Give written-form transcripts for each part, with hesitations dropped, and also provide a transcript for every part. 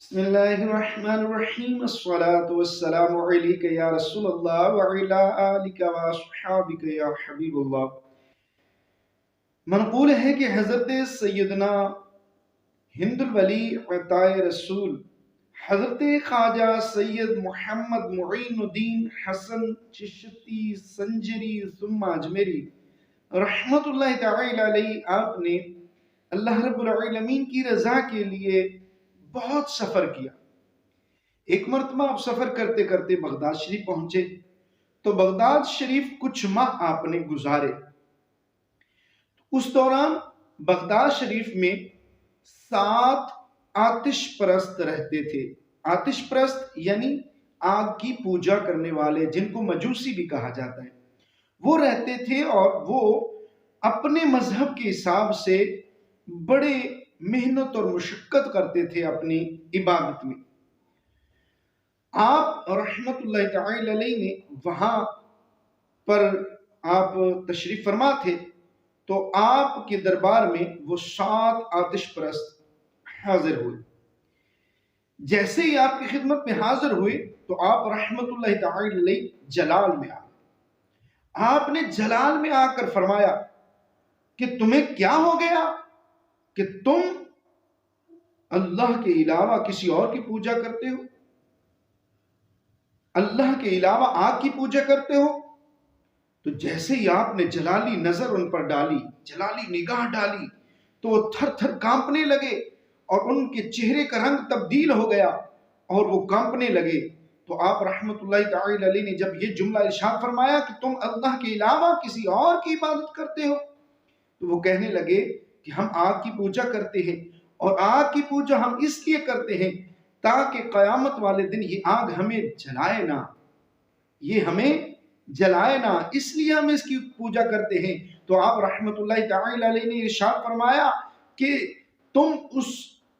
بسم الله الرحمن الرحيم الصلاة والسلام عليك يا رسول الله وعلى آلك وأصحابك يا حبیب اللہ۔ منقول ہے کہ حضرت سیدنا ہند الولی عطائے رسول حضرت خواجہ سید محمد معین الدین حسن چشتی سنجری ثم اجمیری رحمت اللہ تعالی علیہ، آپ نے اللہ رب العالمین کی رضا کے لیے بہت سفر کیا۔ ایک مرتبہ آپ سفر کرتے کرتے بغداد شریف پہنچے تو بغداد شریف کچھ ماہ آپ نے گزارے۔ اس دوران بغداد شریف میں 7 آتش پرست رہتے تھے۔ آتش پرست یعنی آگ کی پوجا کرنے والے، جن کو مجوسی بھی کہا جاتا ہے، وہ رہتے تھے اور وہ اپنے مذہب کے حساب سے بڑے محنت اور مشقت کرتے تھے اپنی عبادت میں۔ آپ رحمت اللہ تعالی علیہ نے وہاں پر آپ تشریف فرما تھے تو آپ کے دربار میں وہ 7 آتش پرست حاضر ہوئے۔ جیسے ہی آپ کی خدمت میں حاضر ہوئے تو آپ رحمت اللہ تعالی علیہ جلال میں آئے۔ آپ نے جلال میں آ کر فرمایا کہ تمہیں کیا ہو گیا کہ تم اللہ کے علاوہ کسی اور کی پوجا کرتے ہو، اللہ کے علاوہ آگ کی پوجا کرتے ہو؟ تو جیسے ہی آپ نے جلالی نظر ان پر ڈالی، جلالی نگاہ ڈالی، تو وہ تھر تھر کانپنے لگے اور ان کے چہرے کا رنگ تبدیل ہو گیا اور وہ کانپنے لگے۔ تو آپ رحمت اللہ تعالی علیہ نے جب یہ جملہ ارشاد فرمایا کہ تم اللہ کے علاوہ کسی اور کی عبادت کرتے ہو، تو وہ کہنے لگے کہ ہم آگ کی پوجا کرتے ہیں، اور آگ کی پوجا ہم اس لیے کرتے ہیں تاکہ قیامت والے دن یہ آگ ہمیں جلائے نہ، یہ ہمیں جلائے نہ، اس لیے ہم اس کی پوجا کرتے ہیں۔ تو آپ رحمت اللہ تعالی علیہ نے ارشاد فرمایا کہ تم اس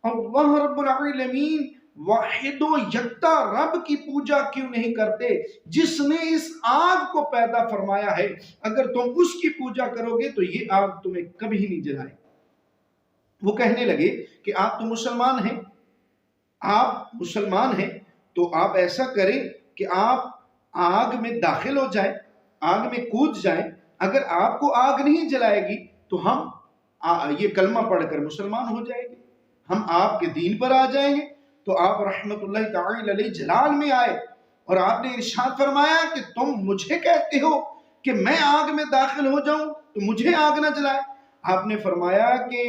اللہ رب العالمین واحد و یکتا رب کی پوجا کیوں نہیں کرتے جس نے اس آگ کو پیدا فرمایا ہے؟ اگر تم اس کی پوجا کرو گے تو یہ آگ تمہیں کبھی نہیں جلائے۔ وہ کہنے لگے کہ آپ تو مسلمان ہیں، آپ مسلمان ہیں، تو آپ ایسا کریں کہ آپ آگ میں داخل ہو جائیں، آگ میں کود جائیں، اگر آپ کو آگ نہیں جلائے گی تو ہم یہ کلمہ پڑھ کر مسلمان ہو جائیں گے، ہم آپ کے دین پر آ جائیں گے۔ تو آپ رحمت اللہ تعالی علیہ جلال میں آئے اور آپ نے ارشاد فرمایا کہ تم مجھے کہتے ہو کہ میں آگ میں داخل ہو جاؤں تو مجھے آگ نہ جلائے؟ آپ نے فرمایا کہ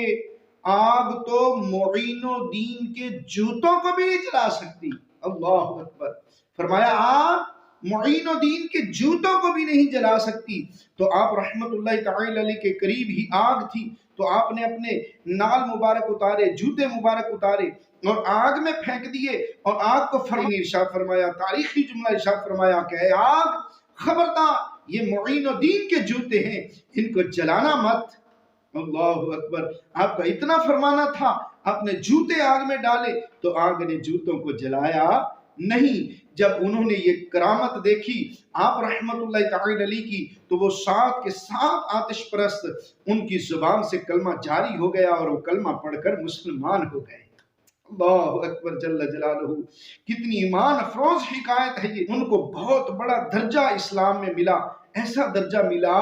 آگ تو معین الدین کے جوتوں کو بھی نہیں جلا سکتی۔ اللہ اکبر! فرمایا آگ معین الدین کے جوتوں کو بھی نہیں جلا سکتی۔ تو آپ رحمت اللہ تعالی علیہ کے قریب ہی آگ تھی، تو آپ نے اپنے نال مبارک اتارے، جوتے مبارک اتارے اور آگ میں پھینک دیے اور آگ کو ارشاد فرمایا، تاریخی جملہ ارشاد فرمایا کہ اے آگ، خبردار، یہ معین الدین کے جوتے ہیں، ان کو جلانا مت۔ اللہ اکبر! آپ کا اتنا فرمانا تھا، آپ نے جوتے آگ میں ڈالے تو آگ نے جوتوں کو جلایا نہیں۔ جب انہوں نے یہ کرامت دیکھی آپ رحمت اللہ تعالی علیہ کی، تو وہ 7 کے 7 آتش پرست ان کی زبان سے کلمہ جاری ہو گیا اور وہ کلمہ پڑھ کر مسلمان ہو گئے۔ اللہ اکبر جل جلالہ! کتنی ایمان افروز حکایت ہے یہ۔ ان کو بہت بڑا درجہ اسلام میں ملا، ایسا درجہ ملا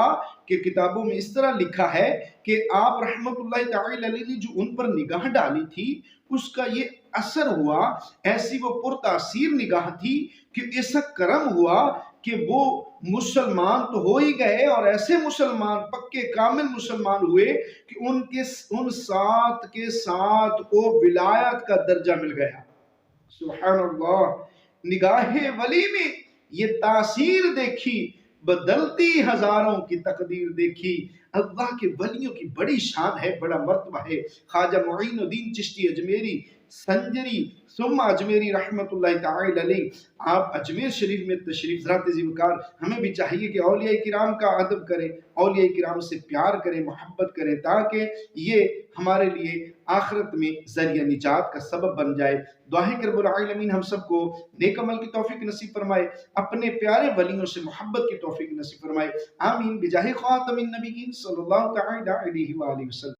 کہ کتابوں میں اس طرح لکھا ہے کہ آپ رحمت اللہ تعالی علیہ نے جو ان پر نگاہ ڈالی تھی اس کا یہ اثر ہوا، ایسی وہ پرتاثیر نگاہ تھی کہ ایسا کرم ہوا کہ وہ مسلمان تو ہو ہی گئے اور ایسے مسلمان، پکے کامل مسلمان ہوئے کہ ان 7 کے 7 کو ولایت کا درجہ مل گیا۔ سبحان اللہ! نگاہ ولی میں یہ تاثیر دیکھی، بدلتی ہزاروں کی تقدیر دیکھی۔ اللہ کے ولیوں کی بڑی شان ہے، بڑا مرتبہ ہے۔ خواجہ معین الدین چشتی اجمیری سنجری ثم اجمیری رحمت اللہ تعالی علیہ، آپ اجمیر شریف میں تشریف ذات ذیوکار۔ ہمیں بھی چاہیے کہ اولیاء کرام کا ادب کریں، اولیاء کرام سے پیار کریں، محبت کریں، تاکہ یہ ہمارے لیے آخرت میں ذریعہ نجات کا سبب بن جائے۔ دعا ہے کہ رب العالمین ہم سب کو نیک عمل کی توفیق نصیب فرمائے، اپنے پیارے ولیوں سے محبت کی توفیق نصیب فرمائے۔ آمین بجاہ خاتم النبیین صلی اللہ تعالی علیہ وآلہ وسلم۔